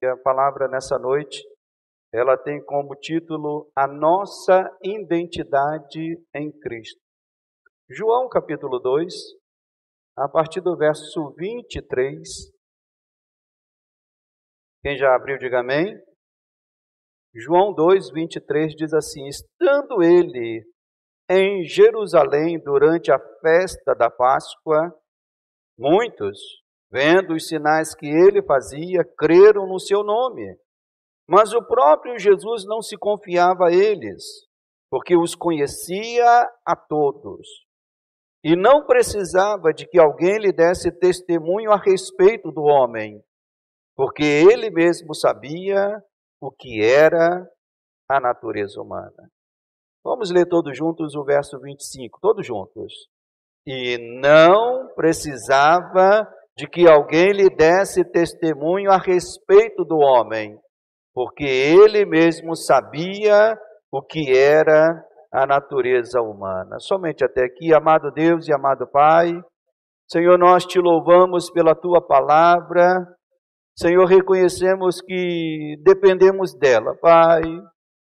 A palavra nessa noite, ela tem como título A Nossa Identidade em Cristo. João capítulo 2, a partir do verso 23. Quem já abriu, diga amém. João 2, 23 diz assim: estando ele em Jerusalém durante a festa da Páscoa, muitos, vendo os sinais que ele fazia, creram no seu nome. Mas o próprio Jesus não se confiava a eles, porque os conhecia a todos. E não precisava de que alguém lhe desse testemunho a respeito do homem, porque ele mesmo sabia o que era a natureza humana. Vamos ler todos juntos o verso 25, todos juntos. E não precisava de que alguém lhe desse testemunho a respeito do homem, porque ele mesmo sabia o que era a natureza humana. Somente até aqui, amado Deus e amado Pai, Senhor, nós te louvamos pela tua palavra. Senhor, reconhecemos que dependemos dela, Pai,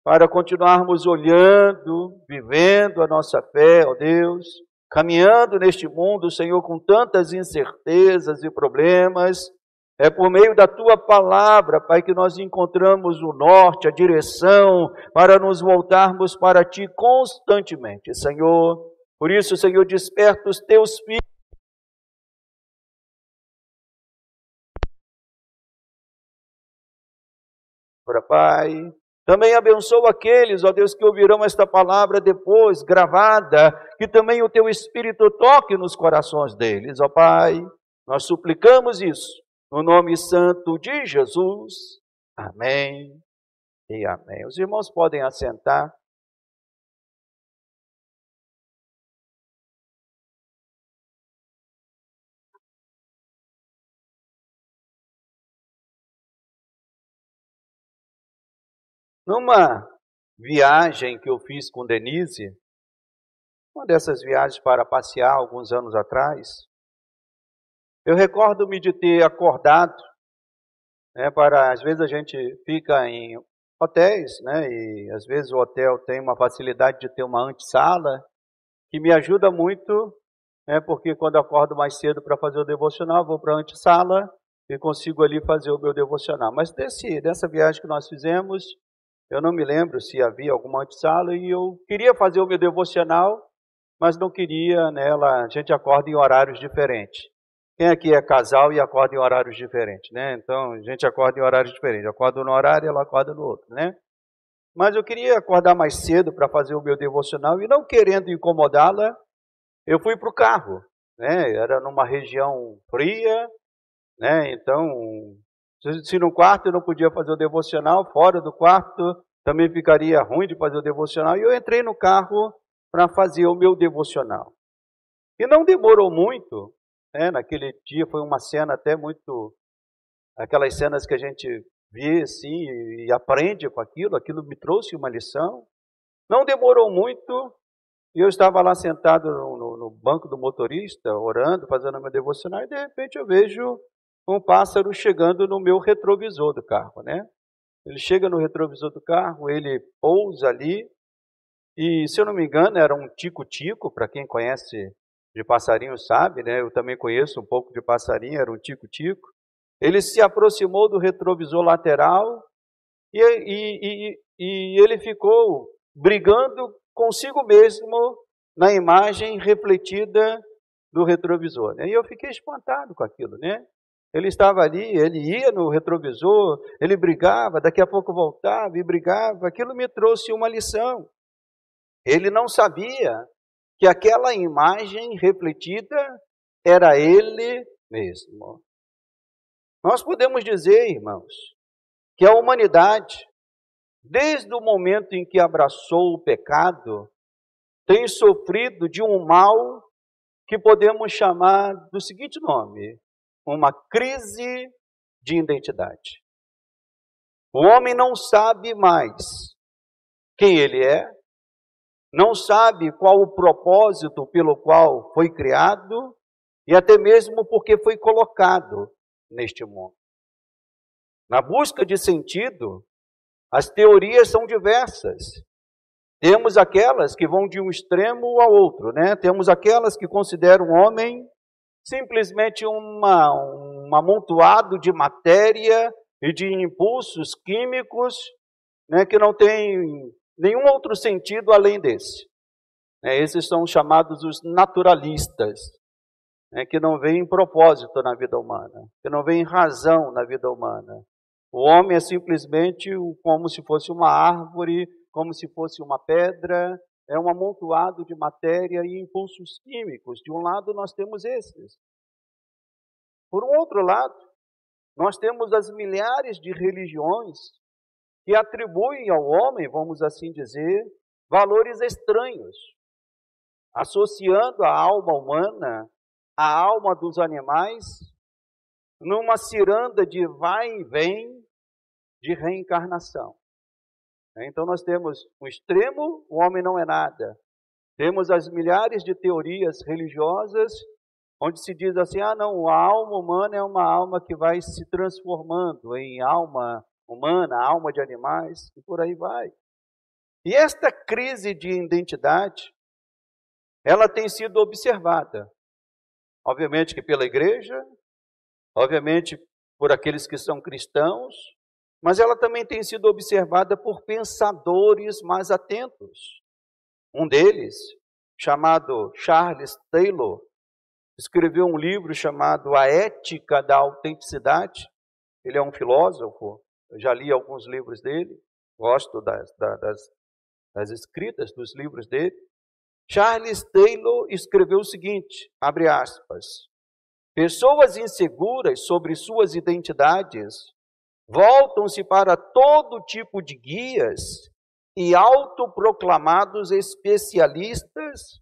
para continuarmos olhando, vivendo a nossa fé, ó Deus, caminhando neste mundo, Senhor, com tantas incertezas e problemas. É por meio da tua palavra, Pai, que nós encontramos o norte, a direção, para nos voltarmos para ti constantemente, Senhor. Por isso, Senhor, desperta os teus filhos. Pai, também abençoa aqueles, ó Deus, que ouvirão esta palavra depois, gravada, que também o teu Espírito toque nos corações deles, ó Pai. Nós suplicamos isso, no nome santo de Jesus. Amém e amém. Os irmãos podem assentar. Numa viagem que eu fiz com Denise, uma dessas viagens para passear alguns anos atrás, eu recordo-me de ter acordado, às vezes a gente fica em hotéis, e às vezes o hotel tem uma facilidade de ter uma antessala, que me ajuda muito, porque quando eu acordo mais cedo para fazer o devocional, vou para a antessala e consigo ali fazer o meu devocional. Mas dessa viagem que nós fizemos, eu não me lembro se havia alguma antessala e eu queria fazer o meu devocional, mas não queria nela. A gente acorda em horários diferentes. Quem aqui é casal e acorda em horários diferentes, Então, a gente acorda em horários diferentes. Eu acordo no horário e ela acorda no outro, Mas eu queria acordar mais cedo para fazer o meu devocional e não querendo incomodá-la, eu fui para o carro, Era numa região fria, Então, se no quarto eu não podia fazer o devocional, fora do quarto também ficaria ruim de fazer o devocional. E eu entrei no carro para fazer o meu devocional. E não demorou muito, naquele dia foi uma cena até muito, aquelas cenas que a gente vê assim e aprende com aquilo me trouxe uma lição. Não demorou muito e eu estava lá sentado no banco do motorista, orando, fazendo o meu devocional, e de repente eu vejo um pássaro chegando no meu retrovisor do carro, Ele chega no retrovisor do carro, ele pousa ali, e se eu não me engano era um tico-tico, para quem conhece de passarinho sabe, Eu também conheço um pouco de passarinho, era um tico-tico. Ele se aproximou do retrovisor lateral e ele ficou brigando consigo mesmo na imagem refletida do retrovisor, E eu fiquei espantado com aquilo, Ele estava ali, ele ia no retrovisor, ele brigava, daqui a pouco voltava e brigava. Aquilo me trouxe uma lição. Ele não sabia que aquela imagem refletida era ele mesmo. Nós podemos dizer, irmãos, que a humanidade, desde o momento em que abraçou o pecado, tem sofrido de um mal que podemos chamar do seguinte nome: uma crise de identidade. O homem não sabe mais quem ele é, não sabe qual o propósito pelo qual foi criado, e até mesmo porque foi colocado neste mundo. Na busca de sentido, as teorias são diversas. Temos aquelas que vão de um extremo ao outro, né? Temos aquelas que consideram o homem simplesmente um amontoado de matéria e de impulsos químicos, né, que não tem nenhum outro sentido além desse. Esses são chamados os naturalistas, que não veem propósito na vida humana, que não veem razão na vida humana. O homem é simplesmente como se fosse uma árvore, como se fosse uma pedra, é um amontoado de matéria e impulsos químicos. De um lado nós temos esses. Por um outro lado, nós temos as milhares de religiões que atribuem ao homem, vamos assim dizer, valores estranhos, associando a alma humana à alma dos animais, numa ciranda de vai e vem de reencarnação. Então nós temos um extremo, o homem não é nada. Temos as milhares de teorias religiosas, onde se diz assim, não, a alma humana é uma alma que vai se transformando em alma humana, alma de animais, e por aí vai. E esta crise de identidade, ela tem sido observada, obviamente que pela igreja, obviamente por aqueles que são cristãos, mas ela também tem sido observada por pensadores mais atentos. Um deles, chamado Charles Taylor, escreveu um livro chamado A Ética da Autenticidade. Ele é um filósofo, eu já li alguns livros dele, gosto das escritas dos livros dele. Charles Taylor escreveu o seguinte, abre aspas, pessoas inseguras sobre suas identidades voltam-se para todo tipo de guias e autoproclamados especialistas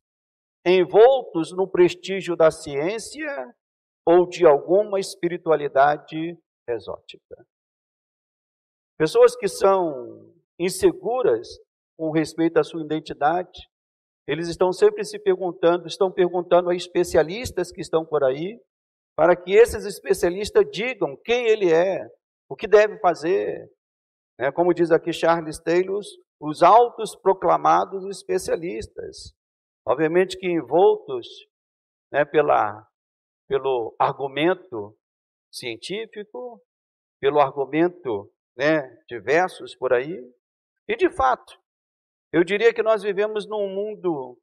envoltos no prestígio da ciência ou de alguma espiritualidade exótica. Pessoas que são inseguras com respeito à sua identidade, eles estão sempre se perguntando, estão perguntando a especialistas que estão por aí, para que esses especialistas digam quem ele é, o que deve fazer. Como diz aqui Charles Taylor, os autos proclamados especialistas. Obviamente que envoltos pelo argumento científico, pelo argumento diversos por aí. E de fato, eu diria que nós vivemos num mundo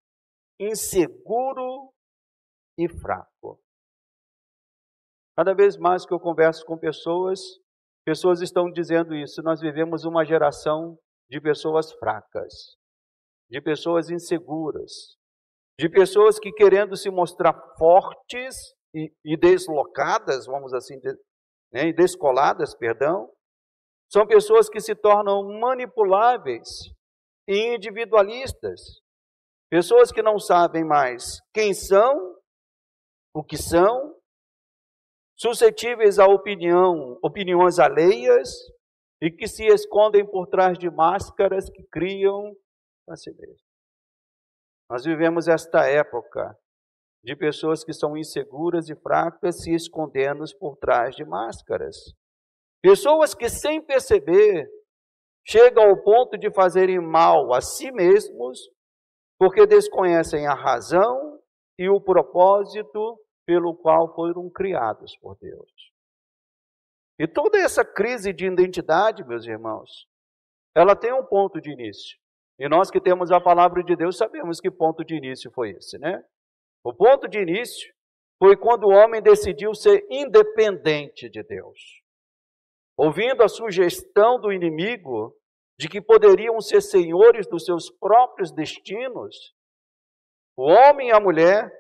inseguro e fraco. Cada vez mais que eu converso com pessoas estão dizendo isso. Nós vivemos uma geração de pessoas fracas, de pessoas inseguras, de pessoas que querendo se mostrar fortes e deslocadas, vamos assim dizer, e descoladas, perdão, são pessoas que se tornam manipuláveis e individualistas, pessoas que não sabem mais quem são, o que são, suscetíveis a opiniões alheias e que se escondem por trás de máscaras que criam para si mesmos. Nós vivemos esta época de pessoas que são inseguras e fracas se escondendo por trás de máscaras. Pessoas que sem perceber chegam ao ponto de fazerem mal a si mesmos porque desconhecem a razão e o propósito pelo qual foram criados por Deus. E toda essa crise de identidade, meus irmãos, ela tem um ponto de início. E nós que temos a palavra de Deus sabemos que ponto de início foi esse, né? O ponto de início foi quando o homem decidiu ser independente de Deus. Ouvindo a sugestão do inimigo de que poderiam ser senhores dos seus próprios destinos, o homem e a mulher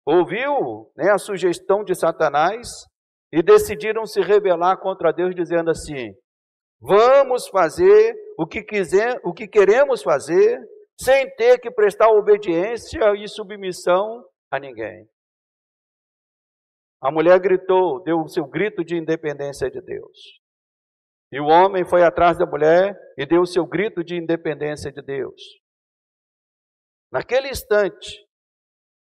ouviu a sugestão de Satanás e decidiram se rebelar contra Deus, dizendo assim: vamos fazer o que queremos fazer, sem ter que prestar obediência e submissão a ninguém. A mulher gritou, deu o seu grito de independência de Deus. E o homem foi atrás da mulher e deu o seu grito de independência de Deus. Naquele instante,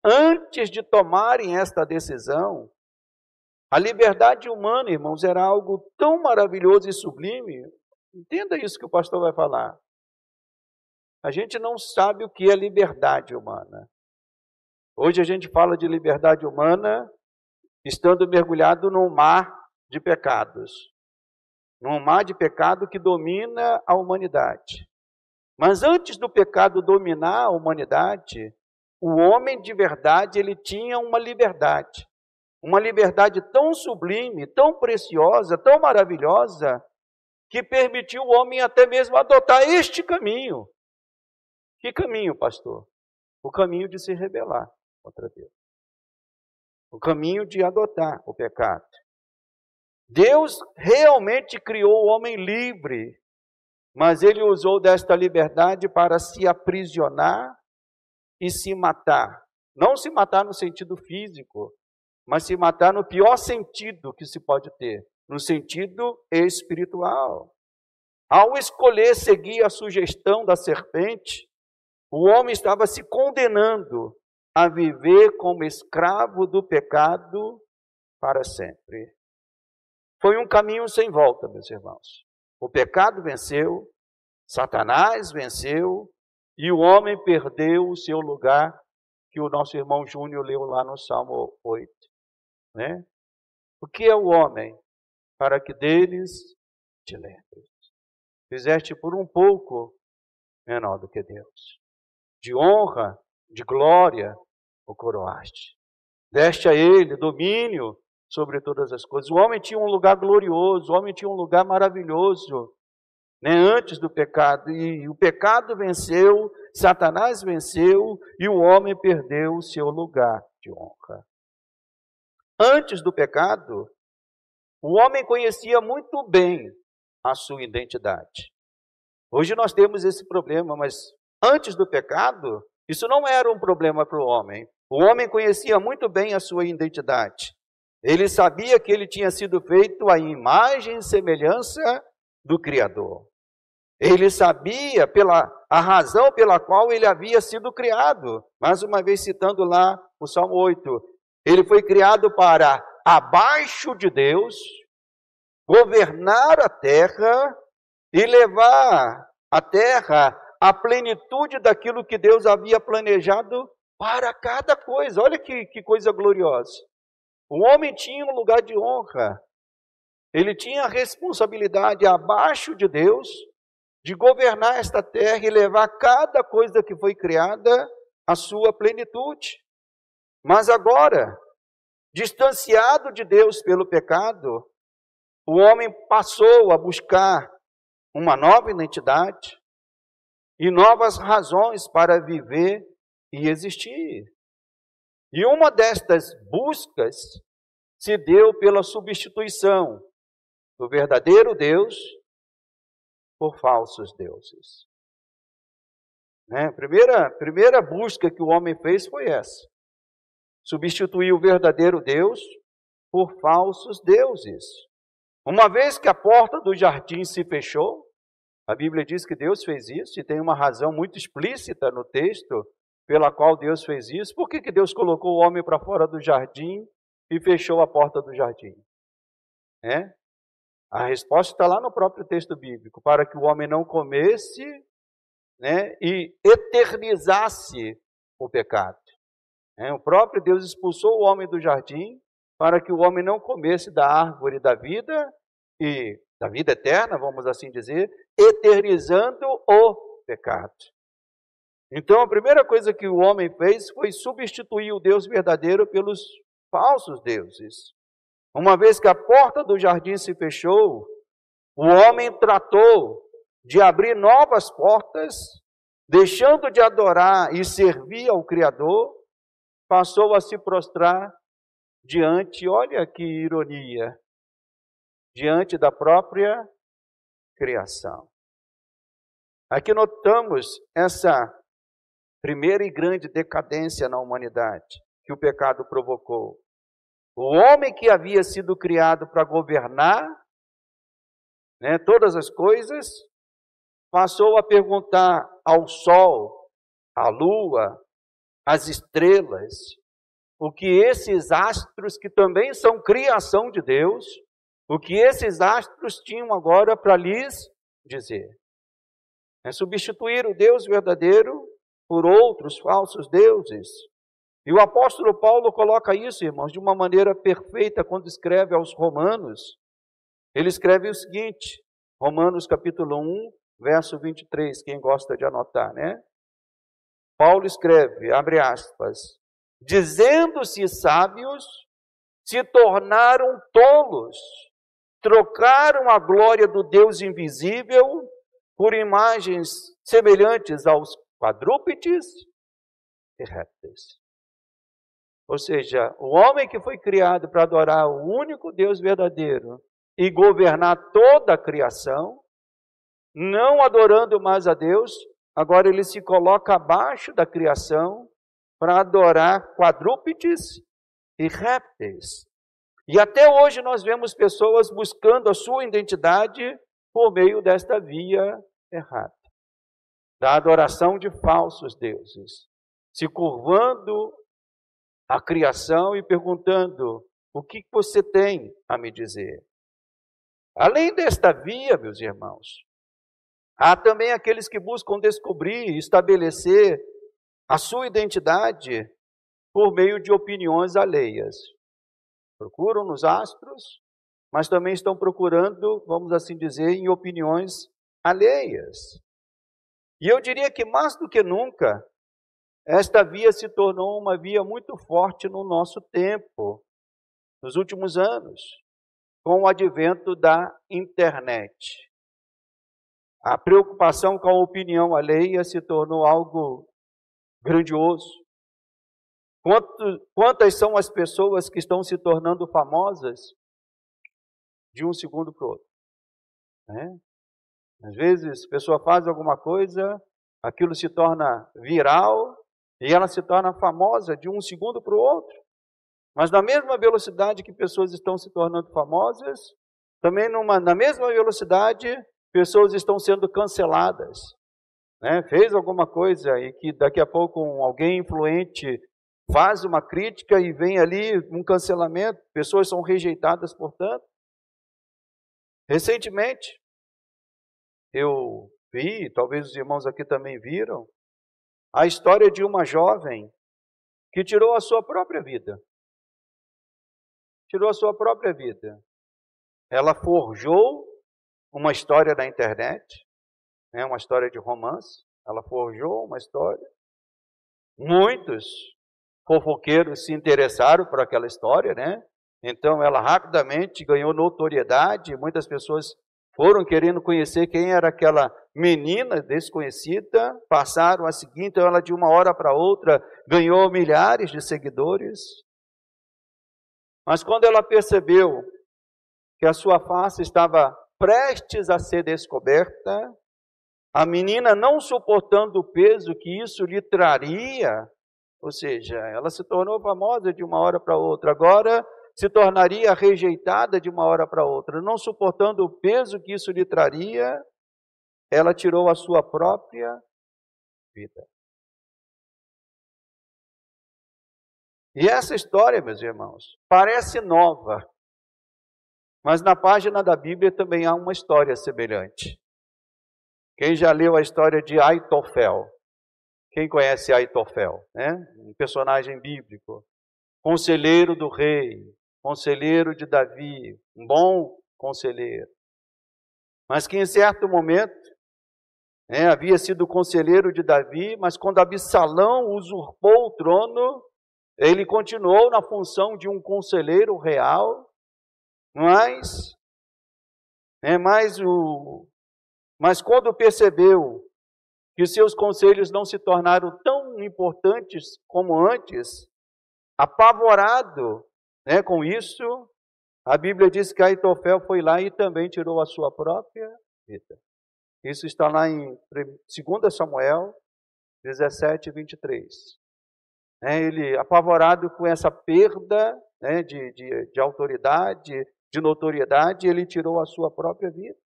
antes de tomarem esta decisão, a liberdade humana, irmãos, era algo tão maravilhoso e sublime. Entenda isso que o pastor vai falar. A gente não sabe o que é liberdade humana. Hoje a gente fala de liberdade humana estando mergulhado num mar de pecados. Num mar de pecado que domina a humanidade. Mas antes do pecado dominar a humanidade, o homem de verdade, ele tinha uma liberdade. Uma liberdade tão sublime, tão preciosa, tão maravilhosa, que permitiu o homem até mesmo adotar este caminho. Que caminho, pastor? O caminho de se rebelar contra Deus. O caminho de adotar o pecado. Deus realmente criou o homem livre, mas ele usou desta liberdade para se aprisionar e se matar. Não se matar no sentido físico, mas se matar no pior sentido que se pode ter, no sentido espiritual. Ao escolher seguir a sugestão da serpente, o homem estava se condenando a viver como escravo do pecado para sempre. Foi um caminho sem volta, meus irmãos. O pecado venceu, Satanás venceu, e o homem perdeu o seu lugar, que o nosso irmão Júnior leu lá no Salmo 8. Né? O que é o homem? Para que deles te lembres. Fizeste por um pouco menor do que Deus. De honra, de glória, o coroaste. Deste a ele domínio sobre todas as coisas. O homem tinha um lugar glorioso, o homem tinha um lugar maravilhoso, né, antes do pecado. E o pecado venceu, Satanás venceu, e o homem perdeu o seu lugar de honra. Antes do pecado, o homem conhecia muito bem a sua identidade. Hoje nós temos esse problema, mas antes do pecado, isso não era um problema para o homem. O homem conhecia muito bem a sua identidade. Ele sabia que ele tinha sido feito à imagem e semelhança do Criador. Ele sabia a razão pela qual ele havia sido criado. Mais uma vez citando lá o Salmo 8. Ele foi criado para, abaixo de Deus, governar a terra e levar a terra à plenitude daquilo que Deus havia planejado para cada coisa. Olha que coisa gloriosa. O homem tinha um lugar de honra. Ele tinha a responsabilidade abaixo de Deus de governar esta terra e levar cada coisa que foi criada à sua plenitude. Mas agora, distanciado de Deus pelo pecado, o homem passou a buscar uma nova identidade e novas razões para viver e existir. E uma destas buscas se deu pela substituição do verdadeiro Deus por falsos deuses. A primeira busca que o homem fez foi essa. Substituir o verdadeiro Deus por falsos deuses. Uma vez que a porta do jardim se fechou, a Bíblia diz que Deus fez isso, e tem uma razão muito explícita no texto pela qual Deus fez isso. Por que Deus colocou o homem para fora do jardim e fechou a porta do jardim? A resposta está lá no próprio texto bíblico, para que o homem não comesse, e eternizasse o pecado. O próprio Deus expulsou o homem do jardim para que o homem não comesse da árvore da vida e da vida eterna, vamos assim dizer, eternizando o pecado. Então, a primeira coisa que o homem fez foi substituir o Deus verdadeiro pelos falsos deuses. Uma vez que a porta do jardim se fechou, o homem tratou de abrir novas portas, deixando de adorar e servir ao Criador, passou a se prostrar diante, olha que ironia, diante da própria criação. Aqui notamos essa primeira e grande decadência na humanidade que o pecado provocou. O homem que havia sido criado para governar, todas as coisas, passou a perguntar ao sol, à lua, as estrelas, o que esses astros, que também são criação de Deus, o que esses astros tinham agora para lhes dizer. É substituir o Deus verdadeiro por outros falsos deuses. E o apóstolo Paulo coloca isso, irmãos, de uma maneira perfeita quando escreve aos Romanos. Ele escreve o seguinte, Romanos capítulo 1, verso 23, quem gosta de anotar, né? Paulo escreve, abre aspas, dizendo-se sábios, se tornaram tolos, trocaram a glória do Deus invisível por imagens semelhantes aos quadrúpedes e répteis. Ou seja, o homem que foi criado para adorar o único Deus verdadeiro e governar toda a criação, não adorando mais a Deus, agora ele se coloca abaixo da criação para adorar quadrúpedes e répteis. E até hoje nós vemos pessoas buscando a sua identidade por meio desta via errada, da adoração de falsos deuses, se curvando à criação e perguntando, o que você tem a me dizer? Além desta via, meus irmãos, há também aqueles que buscam descobrir e estabelecer a sua identidade por meio de opiniões alheias. Procuram nos astros, mas também estão procurando, vamos assim dizer, em opiniões alheias. E eu diria que mais do que nunca, esta via se tornou uma via muito forte no nosso tempo, nos últimos anos, com o advento da internet. A preocupação com a opinião alheia se tornou algo grandioso. Quantas são as pessoas que estão se tornando famosas de um segundo para o outro? Né? Às vezes a pessoa faz alguma coisa, aquilo se torna viral e ela se torna famosa de um segundo para o outro. Mas na mesma velocidade que pessoas estão se tornando famosas, também na mesma velocidade pessoas estão sendo canceladas. Né? Fez alguma coisa e que daqui a pouco alguém influente faz uma crítica e vem ali um cancelamento, pessoas são rejeitadas, portanto. Recentemente, eu vi, talvez os irmãos aqui também viram, a história de uma jovem que tirou a sua própria vida. Tirou a sua própria vida. Ela forjou uma história na internet, né, uma história de romance. Ela forjou uma história. Muitos fofoqueiros se interessaram por aquela história, né? Então ela rapidamente ganhou notoriedade. Muitas pessoas foram querendo conhecer quem era aquela menina desconhecida, passaram a seguir. Então ela de uma hora para outra ganhou milhares de seguidores. Mas quando ela percebeu que a sua face estava prestes a ser descoberta, a menina, não suportando o peso que isso lhe traria, ou seja, ela se tornou famosa de uma hora para outra, agora se tornaria rejeitada de uma hora para outra. Não suportando o peso que isso lhe traria, ela tirou a sua própria vida. E essa história, meus irmãos, parece nova, mas na página da Bíblia também há uma história semelhante. Quem já leu a história de Aitofel? Quem conhece Aitofel? Né? Um personagem bíblico. Conselheiro do rei, conselheiro de Davi, um bom conselheiro. Mas que em certo momento, havia sido conselheiro de Davi, mas quando Absalão usurpou o trono, ele continuou na função de um conselheiro real, mas quando percebeu que seus conselhos não se tornaram tão importantes como antes, apavorado com isso, a Bíblia diz que Aitofel foi lá e também tirou a sua própria vida. Isso está lá em 2 Samuel 17, 23. Ele, apavorado com essa perda de autoridade, de notoriedade, ele tirou a sua própria vida.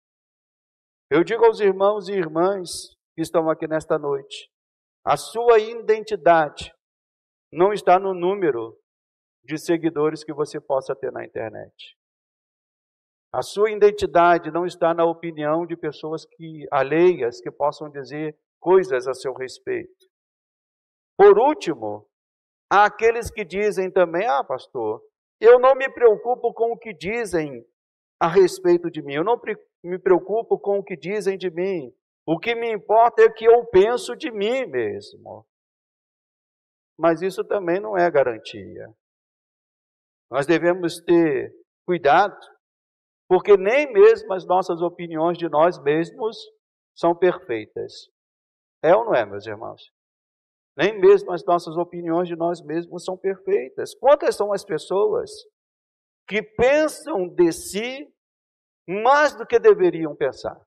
Eu digo aos irmãos e irmãs que estão aqui nesta noite, a sua identidade não está no número de seguidores que você possa ter na internet. A sua identidade não está na opinião de pessoas alheias que possam dizer coisas a seu respeito. Por último, há aqueles que dizem também: pastor, eu não me preocupo com o que dizem a respeito de mim, eu não me preocupo com o que dizem de mim, o que me importa é o que eu penso de mim mesmo. Mas isso também não é garantia. Nós devemos ter cuidado, porque nem mesmo as nossas opiniões de nós mesmos são perfeitas. É ou não é, meus irmãos? Nem mesmo as nossas opiniões de nós mesmos são perfeitas. Quantas são as pessoas que pensam de si mais do que deveriam pensar?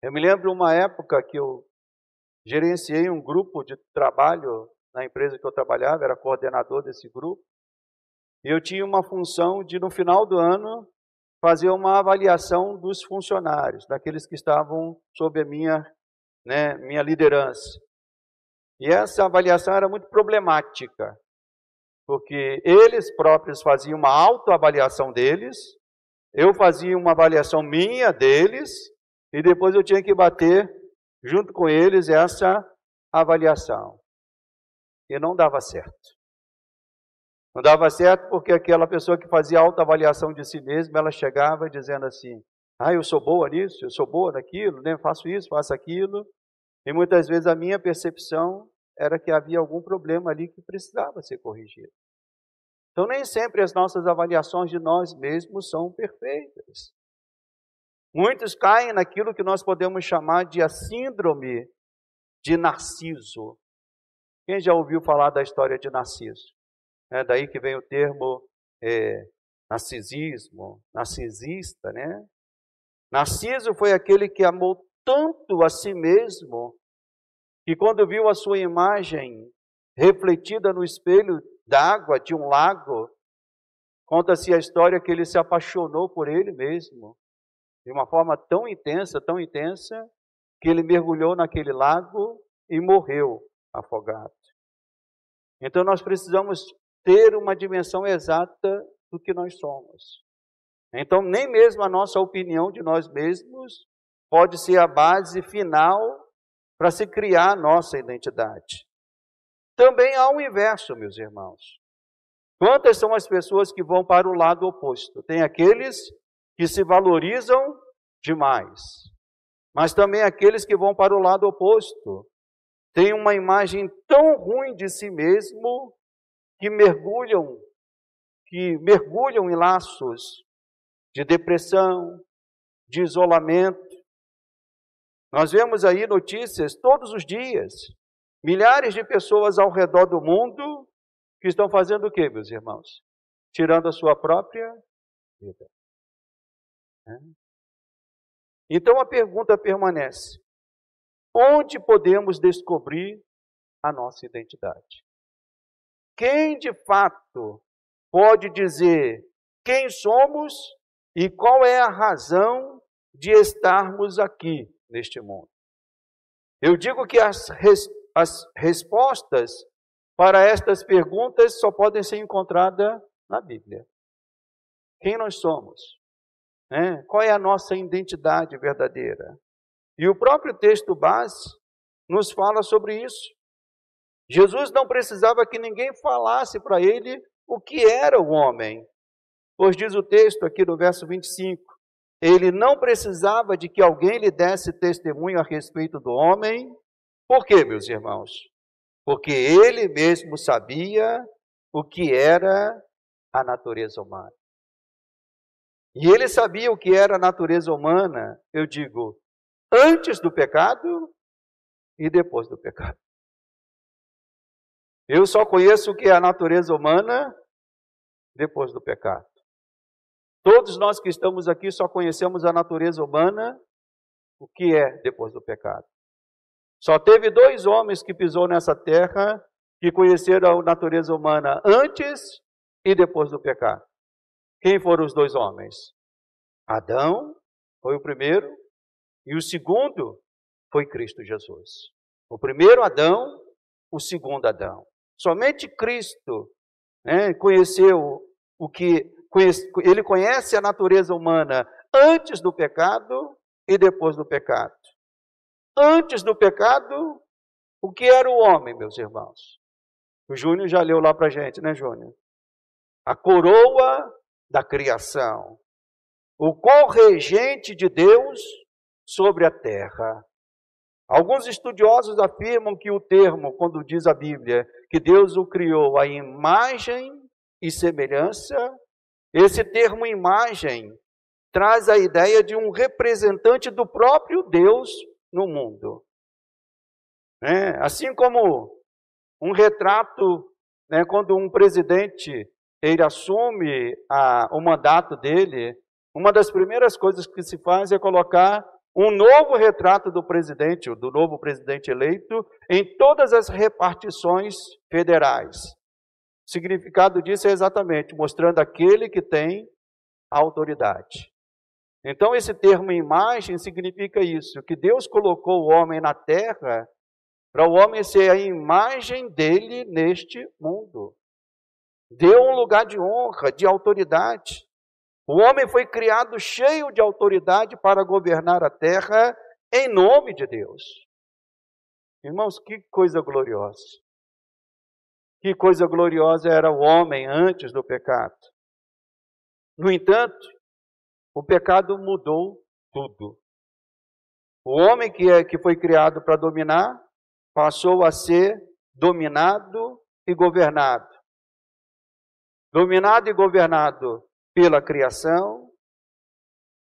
Eu me lembro uma época que eu gerenciei um grupo de trabalho na empresa que eu trabalhava, era coordenador desse grupo, e eu tinha uma função de, no final do ano, fazer uma avaliação dos funcionários, daqueles que estavam sob a minha liderança. E essa avaliação era muito problemática, porque eles próprios faziam uma autoavaliação deles, eu fazia uma avaliação minha deles, e depois eu tinha que bater junto com eles essa avaliação. E não dava certo. Não dava certo porque aquela pessoa que fazia autoavaliação de si mesma, ela chegava dizendo assim: eu sou boa nisso, eu sou boa naquilo, faço isso, faço aquilo. E muitas vezes a minha percepção era que havia algum problema ali que precisava ser corrigido. Então nem sempre as nossas avaliações de nós mesmos são perfeitas. Muitos caem naquilo que nós podemos chamar de a síndrome de Narciso. Quem já ouviu falar da história de Narciso? É daí que vem o termo narcisismo, narcisista, né? Narciso foi aquele que amou tanto a si mesmo, que quando viu a sua imagem refletida no espelho d'água de um lago, conta-se a história que ele se apaixonou por ele mesmo, de uma forma tão intensa, que ele mergulhou naquele lago e morreu afogado. Então nós precisamos ter uma dimensão exata do que nós somos. Então nem mesmo a nossa opinião de nós mesmos pode ser a base final para se criar a nossa identidade. Também há o inverso, meus irmãos. Quantas são as pessoas que vão para o lado oposto? Tem aqueles que se valorizam demais, mas também aqueles que vão para o lado oposto. Tem uma imagem tão ruim de si mesmo que mergulham em laços de depressão, de isolamento. Nós vemos aí notícias todos os dias, milhares de pessoas ao redor do mundo que estão fazendo o quê, meus irmãos? Tirando a sua própria vida. Então a pergunta permanece: onde podemos descobrir a nossa identidade? Quem de fato pode dizer quem somos e qual é a razão de estarmos aqui neste mundo? Eu digo que as respostas para estas perguntas só podem ser encontradas na Bíblia. Quem nós somos? Qual é a nossa identidade verdadeira? E o próprio texto base nos fala sobre isso. Jesus não precisava que ninguém falasse para ele o que era o homem. Pois diz o texto aqui no verso 25, ele não precisava de que alguém lhe desse testemunho a respeito do homem. Por quê, meus irmãos? Porque ele mesmo sabia o que era a natureza humana. E ele sabia o que era a natureza humana, eu digo, antes do pecado e depois do pecado. Eu só conheço o que é a natureza humana depois do pecado. Todos nós que estamos aqui só conhecemos a natureza humana, o que é depois do pecado. Só teve 2 homens que pisou nessa terra que conheceram a natureza humana antes e depois do pecado. Quem foram os 2 homens? Adão foi o primeiro e o segundo foi Cristo Jesus. O primeiro Adão o segundo Adão. Somente Cristo, né, conheceu ele conhece a natureza humana antes do pecado e depois do pecado. Antes do pecado, o que era o homem, meus irmãos? O Júnior já leu lá para a gente, né, Júnior? A coroa da criação, o corregente de Deus sobre a terra. Alguns estudiosos afirmam que o termo, quando diz a Bíblia, que Deus o criou à imagem e semelhança, esse termo imagem traz a ideia de um representante do próprio Deus no mundo. Assim como um retrato, quando um presidente ele assume o mandato dele, uma das primeiras coisas que se faz é colocar um novo retrato do presidente, do novo presidente eleito, em todas as repartições federais. O significado disso é exatamente mostrando aquele que tem a autoridade. Então, esse termo imagem significa isso, que Deus colocou o homem na terra para o homem ser a imagem dele neste mundo. Deu um lugar de honra, de autoridade. O homem foi criado cheio de autoridade para governar a terra em nome de Deus. Irmãos, que coisa gloriosa. Que coisa gloriosa era o homem antes do pecado. No entanto, o pecado mudou tudo. O homem que foi criado para dominar, passou a ser dominado e governado. Dominado e governado pela criação,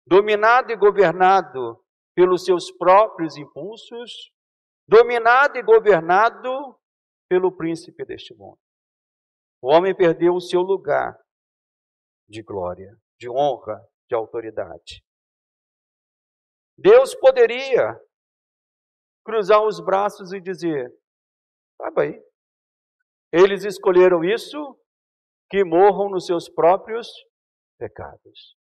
dominado e governado pelos seus próprios impulsos, dominado e governado pelo príncipe deste mundo. O homem perdeu o seu lugar de glória, de honra, de autoridade. Deus poderia cruzar os braços e dizer, tá bem, eles escolheram isso, que morram nos seus próprios pecados.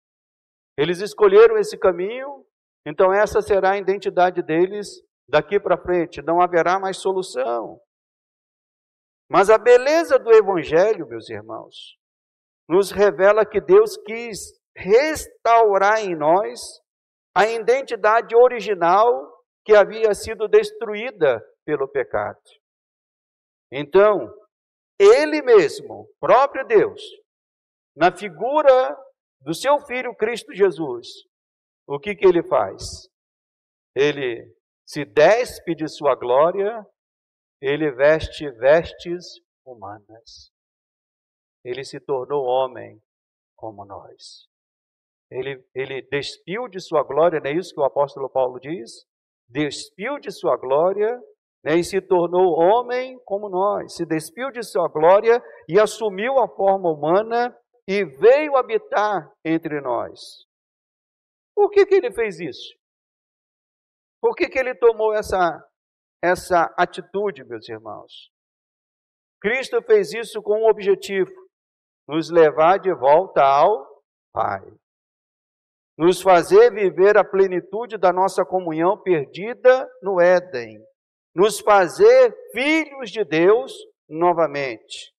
Eles escolheram esse caminho, então essa será a identidade deles daqui para frente, não haverá mais solução. Mas a beleza do Evangelho, meus irmãos, nos revela que Deus quis restaurar em nós a identidade original que havia sido destruída pelo pecado. Então, Ele mesmo, próprio Deus, na figura do seu Filho Cristo Jesus, o que Ele faz? Ele se despe de sua glória, Ele veste vestes humanas. Ele se tornou homem como nós. Ele despiu de sua glória, não é isso que o apóstolo Paulo diz? Despiu de sua glória, e se tornou homem como nós. Se despiu de sua glória e assumiu a forma humana e veio habitar entre nós. Por que ele fez isso? Por que ele tomou essa atitude, meus irmãos? Cristo fez isso com um objetivo: nos levar de volta ao Pai. Nos fazer viver a plenitude da nossa comunhão perdida no Éden. Nos fazer filhos de Deus novamente.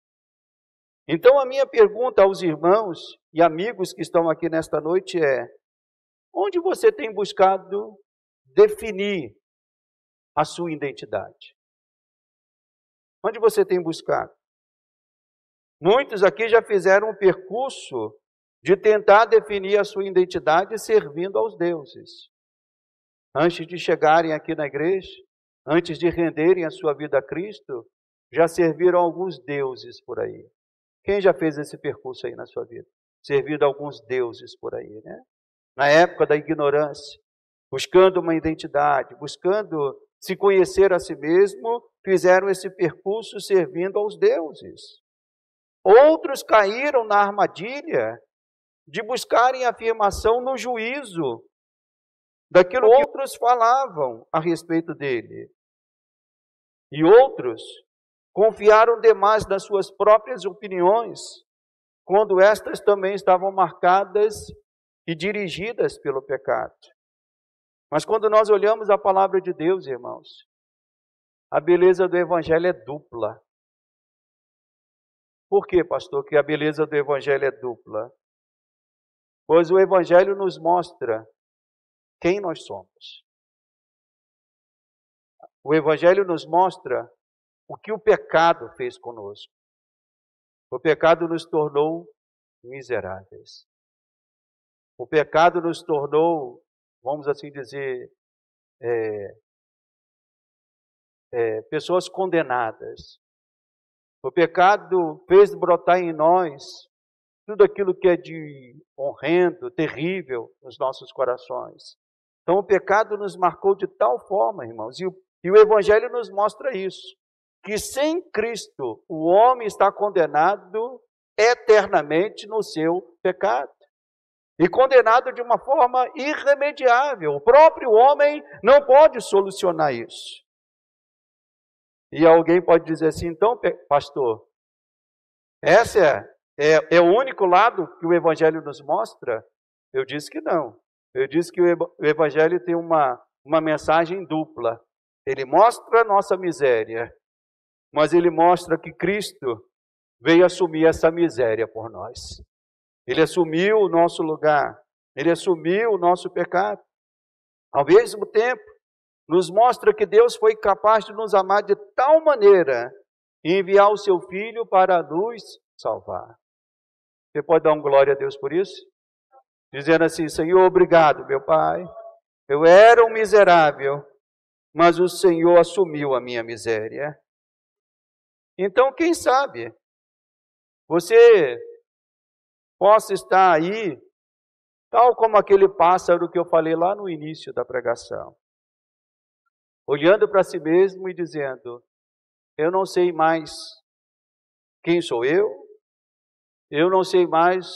Então a minha pergunta aos irmãos e amigos que estão aqui nesta noite é: onde você tem buscado definir a sua identidade? Onde você tem buscado? Muitos aqui já fizeram um percurso de tentar definir a sua identidade servindo aos deuses. Antes de chegarem aqui na igreja, antes de renderem a sua vida a Cristo, já serviram alguns deuses por aí. Quem já fez esse percurso aí na sua vida? Servido a alguns deuses por aí, né? Na época da ignorância, buscando uma identidade, buscando se conhecer a si mesmo, fizeram esse percurso servindo aos deuses. Outros caíram na armadilha de buscarem afirmação no juízo daquilo que outros falavam a respeito dele. E outros confiaram demais nas suas próprias opiniões, quando estas também estavam marcadas e dirigidas pelo pecado. Mas quando nós olhamos a palavra de Deus, irmãos, A beleza do Evangelho é dupla. Por quê, pastor, que a beleza do Evangelho é dupla? Pois o Evangelho nos mostra quem nós somos. O Evangelho nos mostra o que o pecado fez conosco. O pecado nos tornou miseráveis. O pecado nos tornou, vamos assim dizer, pessoas condenadas. O pecado fez brotar em nós tudo aquilo que é de horrendo, terrível nos nossos corações. Então o pecado nos marcou de tal forma, irmãos, e o Evangelho nos mostra isso, que sem Cristo o homem está condenado eternamente no seu pecado. E condenado de uma forma irremediável. O próprio homem não pode solucionar isso. E alguém pode dizer assim, então, pastor, esse é o único lado que o Evangelho nos mostra? Eu disse que não. Eu disse que o Evangelho tem uma mensagem dupla. Ele mostra a nossa miséria, mas ele mostra que Cristo veio assumir essa miséria por nós. Ele assumiu o nosso lugar, ele assumiu o nosso pecado. Ao mesmo tempo, nos mostra que Deus foi capaz de nos amar de tal maneira e enviar o seu Filho para nos salvar. Você pode dar um glória a Deus por isso? Dizendo assim, Senhor, obrigado, meu Pai. Eu era um miserável, mas o Senhor assumiu a minha miséria. Então, quem sabe, você possa estar aí, tal como aquele pássaro que eu falei lá no início da pregação, olhando para si mesmo e dizendo, eu não sei mais quem sou eu não sei mais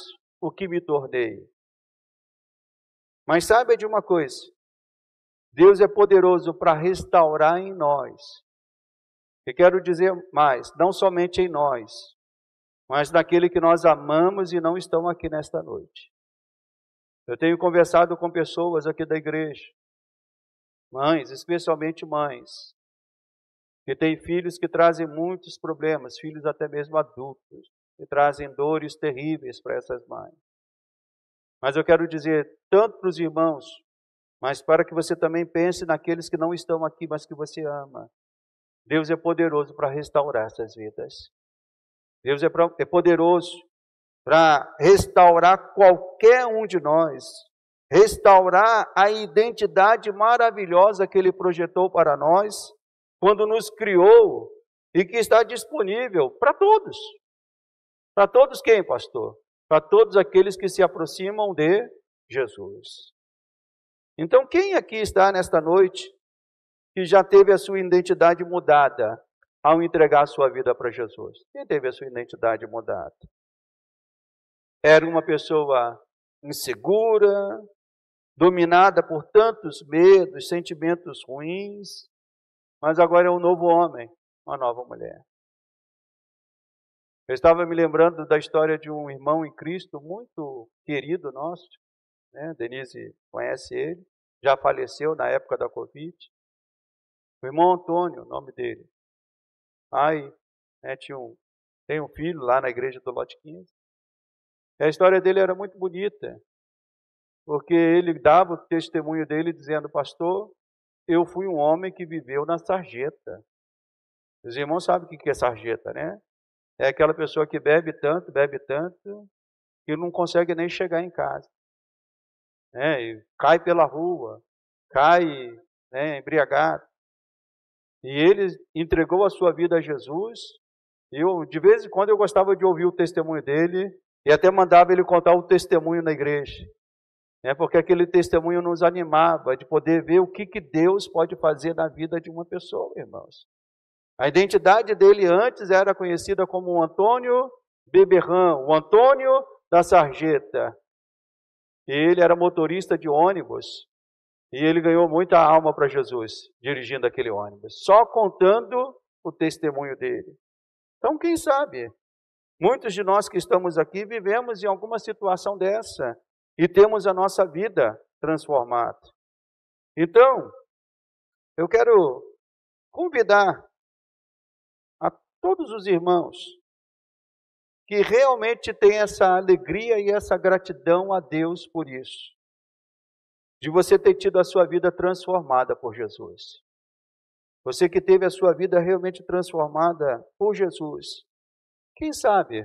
o que me tornei. Mas saiba de uma coisa, Deus é poderoso para restaurar em nós. E quero dizer mais, não somente em nós, mas naquele que nós amamos e não estão aqui nesta noite. Eu tenho conversado com pessoas aqui da igreja, mães, especialmente mães, que têm filhos que trazem muitos problemas, filhos até mesmo adultos, que trazem dores terríveis para essas mães. Mas eu quero dizer, tanto para os irmãos, mas para que você também pense naqueles que não estão aqui, mas que você ama. Deus é poderoso para restaurar essas vidas. Deus é poderoso para restaurar qualquer um de nós, restaurar a identidade maravilhosa que Ele projetou para nós, quando nos criou e que está disponível para todos. Para todos quem, pastor? Para todos aqueles que se aproximam de Jesus. Então, quem aqui está nesta noite que já teve a sua identidade mudada ao entregar a sua vida para Jesus? Quem teve a sua identidade mudada? Era uma pessoa insegura, dominada por tantos medos, sentimentos ruins, mas agora é um novo homem, uma nova mulher. Eu estava me lembrando da história de um irmão em Cristo muito querido nosso, né? Denise conhece ele, já faleceu na época da Covid. O irmão Antônio, o nome dele. Pai, né, tem um filho lá na igreja do Lote 15. E a história dele era muito bonita, porque ele dava o testemunho dele dizendo, pastor, eu fui um homem que viveu na sarjeta. Os irmãos sabem o que é sarjeta, né? É aquela pessoa que bebe tanto, que não consegue nem chegar em casa. Né? E cai pela rua, cai, né, embriagado. E ele entregou a sua vida a Jesus. E de vez em quando eu gostava de ouvir o testemunho dele e até mandava ele contar o testemunho na igreja. Né? Porque aquele testemunho nos animava de poder ver o que Deus pode fazer na vida de uma pessoa, irmãos. A identidade dele antes era conhecida como o Antônio Beberran, o Antônio da Sarjeta. E ele era motorista de ônibus e ele ganhou muita alma para Jesus dirigindo aquele ônibus, só contando o testemunho dele. Então, quem sabe, muitos de nós que estamos aqui vivemos em alguma situação dessa e temos a nossa vida transformada. Então, eu quero convidar a todos os irmãos que realmente têm essa alegria e essa gratidão a Deus por isso, de você ter tido a sua vida transformada por Jesus. Você que teve a sua vida realmente transformada por Jesus. Quem sabe,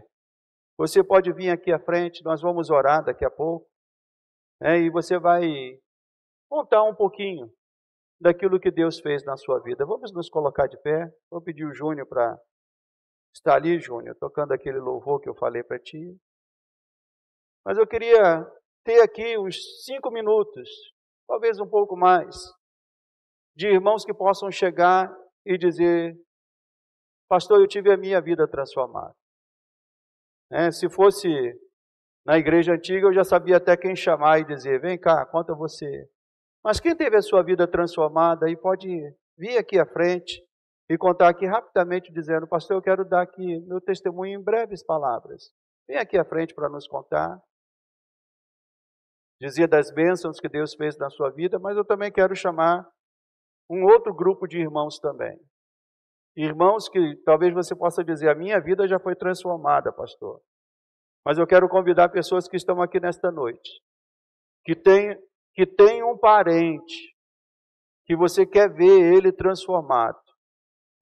você pode vir aqui à frente, nós vamos orar daqui a pouco, e você vai contar um pouquinho daquilo que Deus fez na sua vida. Vamos nos colocar de pé. Vou pedir o Júnior para estar ali, Júnior, tocando aquele louvor que eu falei para ti. Mas eu queria ter aqui uns 5 minutos, talvez um pouco mais, de irmãos que possam chegar e dizer: pastor, eu tive a minha vida transformada. Se fosse na igreja antiga, eu já sabia até quem chamar e dizer: vem cá, conta você. Mas quem teve a sua vida transformada aí pode vir aqui à frente e contar aqui rapidamente, dizendo: pastor, eu quero dar aqui meu testemunho em breves palavras. Vem aqui à frente para nos contar. Dizer das bênçãos que Deus fez na sua vida, mas eu também quero chamar um outro grupo de irmãos também. Irmãos que talvez você possa dizer: a minha vida já foi transformada, pastor. Mas eu quero convidar pessoas que estão aqui nesta noite, que tem um parente, que você quer ver ele transformado.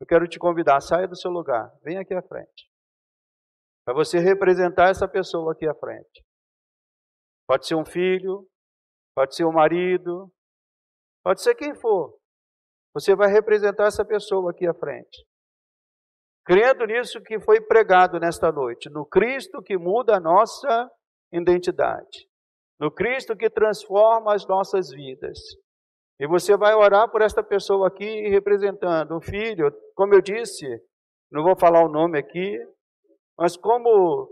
Eu quero te convidar, saia do seu lugar, vem aqui à frente, para você representar essa pessoa aqui à frente. Pode ser um filho, pode ser um marido, pode ser quem for. Você vai representar essa pessoa aqui à frente. Crendo nisso que foi pregado nesta noite, no Cristo que muda a nossa identidade, no Cristo que transforma as nossas vidas. E você vai orar por esta pessoa aqui, representando um filho, como eu disse, não vou falar o nome aqui, mas como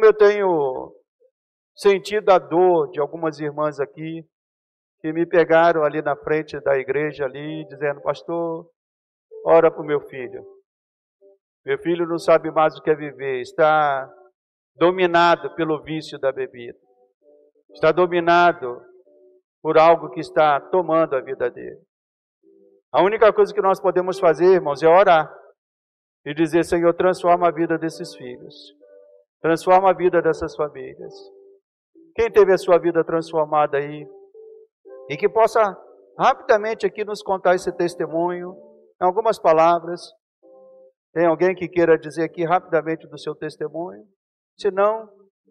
eu tenho sentido a dor de algumas irmãs aqui, que me pegaram ali na frente da igreja ali, dizendo: pastor, ora para o meu filho. Meu filho não sabe mais o que é viver, está dominado pelo vício da bebida. Está dominado por algo que está tomando a vida dele. A única coisa que nós podemos fazer, irmãos, é orar e dizer: Senhor, transforma a vida desses filhos. Transforma a vida dessas famílias. Quem teve a sua vida transformada aí, e que possa rapidamente aqui nos contar esse testemunho, em algumas palavras. Tem alguém que queira dizer aqui rapidamente do seu testemunho? Se não,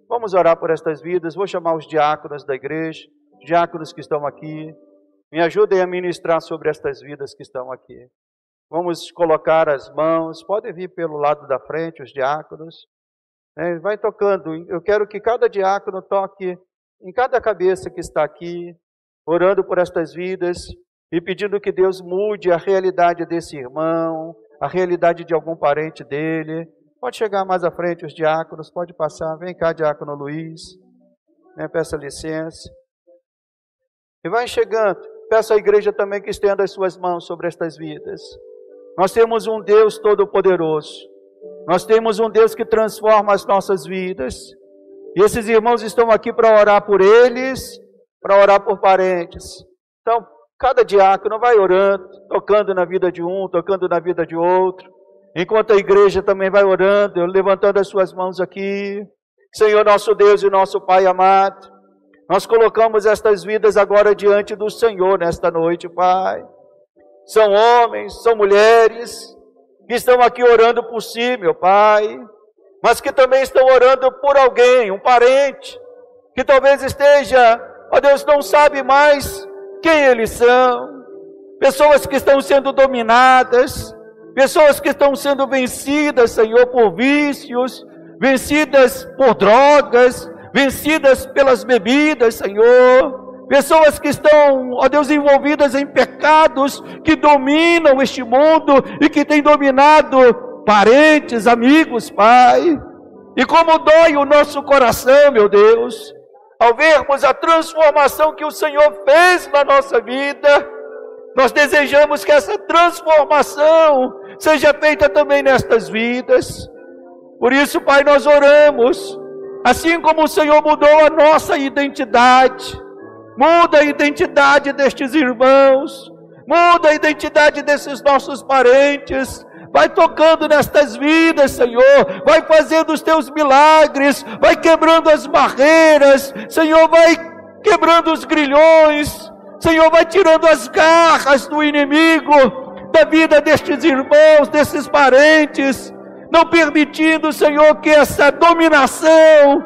vamos orar por estas vidas. Vou chamar os diáconos da igreja, diáconos que estão aqui. Me ajudem a ministrar sobre estas vidas que estão aqui. Vamos colocar as mãos, podem vir pelo lado da frente, os diáconos. Vai tocando. Eu quero que cada diácono toque em cada cabeça que está aqui, orando por estas vidas e pedindo que Deus mude a realidade desse irmão, a realidade de algum parente dele. Pode chegar mais à frente os diáconos, pode passar. Vem cá, diácono Luiz. Peça licença. E vai chegando. Peço à igreja também que estenda as suas mãos sobre estas vidas. Nós temos um Deus todo-poderoso. Nós temos um Deus que transforma as nossas vidas. E esses irmãos estão aqui para orar por eles, para orar por parentes. Então, cada diácono vai orando, tocando na vida de um, tocando na vida de outro. Enquanto a igreja também vai orando, levantando as suas mãos aqui. Senhor nosso Deus e nosso Pai amado, nós colocamos estas vidas agora diante do Senhor nesta noite, Pai. São homens, são mulheres que estão aqui orando por si, meu Pai, mas que também estão orando por alguém, um parente, que talvez esteja, ó Deus, não sabe mais quem eles são. Pessoas que estão sendo dominadas, pessoas que estão sendo vencidas, Senhor, por vícios, vencidas por drogas, vencidas pelas bebidas, Senhor. Pessoas que estão, ó Deus, envolvidas em pecados que dominam este mundo e que têm dominado parentes, amigos, Pai. E como dói o nosso coração, meu Deus, ao vermos a transformação que o Senhor fez na nossa vida. Nós desejamos que essa transformação seja feita também nestas vidas. Por isso, Pai, nós oramos, assim como o Senhor mudou a nossa identidade, muda a identidade destes irmãos, Muda a identidade desses nossos parentes. Vai tocando nestas vidas, Senhor. Vai fazendo os teus milagres. Vai quebrando as barreiras. Senhor, vai quebrando os grilhões. Senhor, vai tirando as garras do inimigo da vida destes irmãos, desses parentes. Não permitindo, Senhor, que essa dominação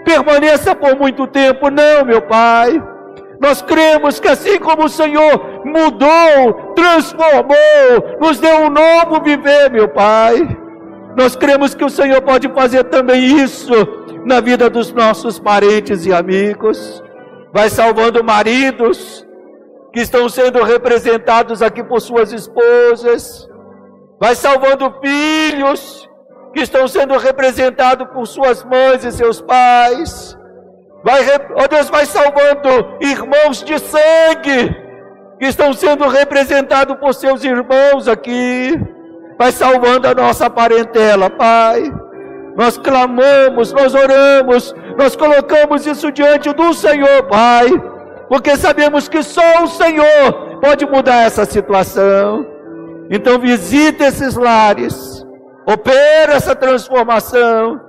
permaneça por muito tempo. Não, meu Pai. Nós cremos que assim como o Senhor mudou, transformou, nos deu um novo viver, meu Pai, nós cremos que o Senhor pode fazer também isso na vida dos nossos parentes e amigos. Vai salvando maridos que estão sendo representados aqui por suas esposas. Vai salvando filhos que estão sendo representados por suas mães e seus pais. Deus, vai salvando irmãos de sangue que estão sendo representados por seus irmãos aqui. Vai salvando a nossa parentela, Pai. Nós clamamos, nós oramos, nós colocamos isso diante do Senhor, Pai, porque sabemos que só o Senhor pode mudar essa situação. Então visita esses lares, opera essa transformação,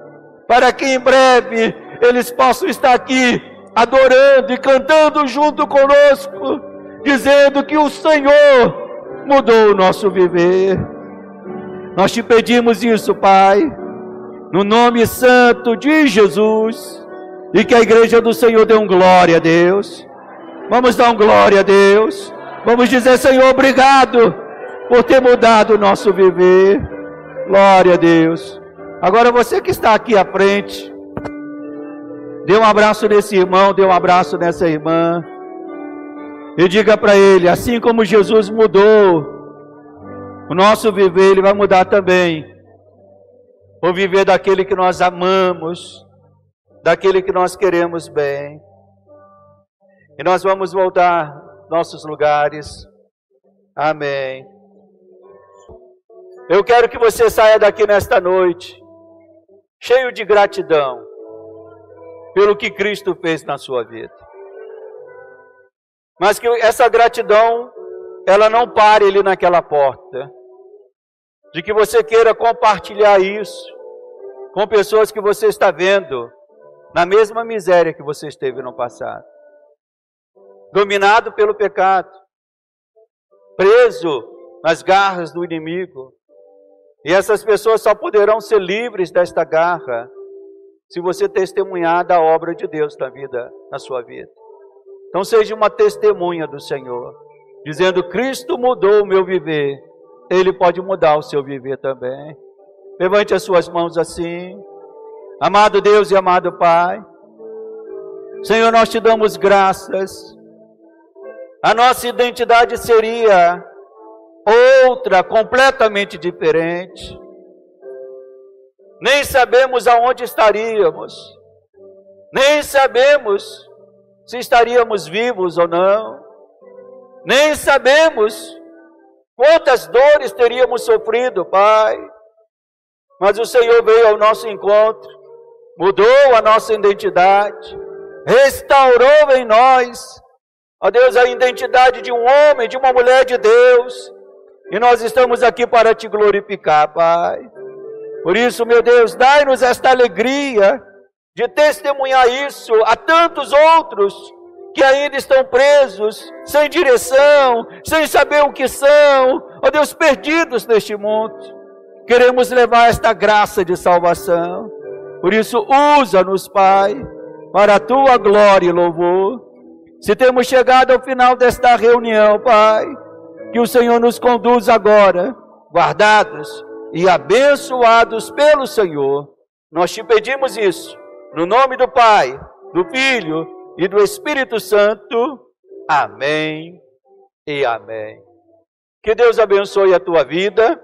para que em breve eles possam estar aqui adorando e cantando junto conosco, dizendo que o Senhor mudou o nosso viver. Nós te pedimos isso, Pai, no nome santo de Jesus, e que a igreja do Senhor dê um glória a Deus. Vamos dar um glória a Deus. Vamos dizer: Senhor, obrigado por ter mudado o nosso viver. Glória a Deus. Agora você que está aqui à frente, dê um abraço nesse irmão, dê um abraço nessa irmã, e diga para ele: assim como Jesus mudou o nosso viver, Ele vai mudar também o viver daquele que nós amamos, daquele que nós queremos bem. E nós vamos voltar aos nossos lugares. Amém. Eu quero que você saia daqui nesta noite cheio de gratidão pelo que Cristo fez na sua vida. Mas que essa gratidão, ela não pare ali naquela porta. De que você queira compartilhar isso com pessoas que você está vendo na mesma miséria que você esteve no passado. Dominado pelo pecado, preso nas garras do inimigo. E essas pessoas só poderão ser livres desta garra se você testemunhar da obra de Deus na sua vida. Então seja uma testemunha do Senhor, dizendo: Cristo mudou o meu viver, Ele pode mudar o seu viver também. Levante as suas mãos assim. Amado Deus e amado Pai, Senhor, nós te damos graças. A nossa identidade seria outra, completamente diferente. Nem sabemos aonde estaríamos, nem sabemos se estaríamos vivos ou não, nem sabemos quantas dores teríamos sofrido, Pai. Mas o Senhor veio ao nosso encontro, mudou a nossa identidade, restaurou em nós, ó Deus, a identidade de um homem, de uma mulher de Deus. E nós estamos aqui para te glorificar, Pai. Por isso, meu Deus, dai-nos esta alegria de testemunhar isso a tantos outros que ainda estão presos, sem direção, sem saber o que são, ó Deus, perdidos neste mundo. Queremos levar esta graça de salvação. Por isso, usa-nos, Pai, para a tua glória e louvor. Se temos chegado ao final desta reunião, Pai, que o Senhor nos conduza agora, guardados e abençoados pelo Senhor. Nós te pedimos isso, no nome do Pai, do Filho e do Espírito Santo. Amém e amém. Que Deus abençoe a tua vida.